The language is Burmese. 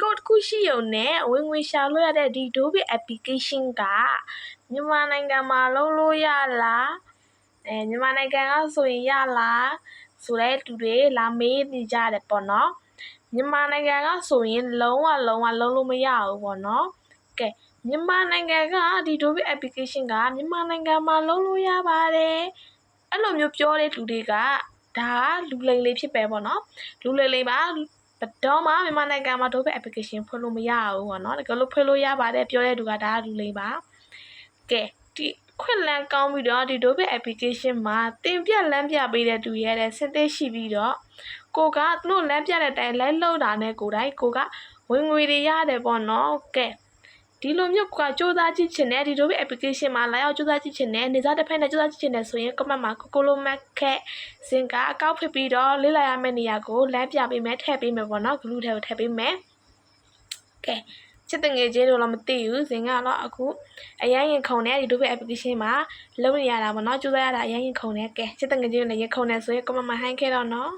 ကိုတစ်ခုရှိရုံနဲ့ဝင်ငွေရှာလို့ရတဲ့ဒီ Adobe application ကမြန်မာနိုင်ငံမှာလုံးလို့ရလားမြန်မာနိုင်ငံကဆိုရင်ရလားဆိုတဲ့သူတွေလာမေးနေကြတယ်ပေါ့နော်မြန်မာနိုင်ငံကဆိုရင်လုံးဝလုံးလို့မရဘူးပေါ့နော်ကဲမြန်မာနိုင်ငံကဒီ Adobe application ကမြန်မာနိုင်ငံမှာလုံးလို့ရပါတယ်အဲ့လိုမျိုးပြောတဲ့လူတွေကဒါလူလိမ်လေးဖြစ်ပဲပေါ့နော်လူလိမ်လေးပါတော့မှမြန်မာနိုင်ငံမှာ Adobe application ဖွင့်လို့မရဘူးပေါ့နော်တကယ်လို့ဖွင့်လို့ရပါတယ်ပြောတဲ့သူကဒါလူလိမ်ပါကဲဒီခွင့်လန်းကောင်းပြီးတော့ဒီ Adobe application မှာတင်ပြလမ်းပြပေးတဲ့သူရဲ့စင်သက်ရှိပြီးတော့ကိုကသူတို့လမ်းပြတဲ့အတိုင်းလိုက်လုပ်တာနဲ့ကိုတိုင်းကိုကဝင်ငွေတွေရတယ်ပေါ့နော်ကဲဒီလိုမျိုးကစူးစမ်းကြည့်ချင်တယ်ဒီ Adobe application မှာလာရောက်စူးစမ်းကြည့်ချင်တယ်နေစားတစ်ဖက်နဲ့စူးစမ်းကြည့်ချင်တယ်ဆိုရင် comment မှာကိုလိုမက်ခက်စင်ကအကောက်ဖြစ်ပြီးတော့လေ့လာရမယ့်နေရာကိုလမ်းပြပေးမယ်ထည့်ပေးမယ်ပေါ့နော် glue ထဲကိုထည့်ပေးမယ်ကဲချစ်တငယ်ချင်းတို့တော့မသိဘူးစင်ကတော့အခုအရင်ရင်ခုံတဲ့ဒီ Adobe application မှာလုပ်နေရတာပေါ့နော်စူးစမ်းရတာအရင်ရင်ခုံတဲ့ကဲချစ်တငယ်ချင်းတို့လည်းရင်ခုံနေဆိုရင် comment မှာဟိုင်းခဲ့တော့နော်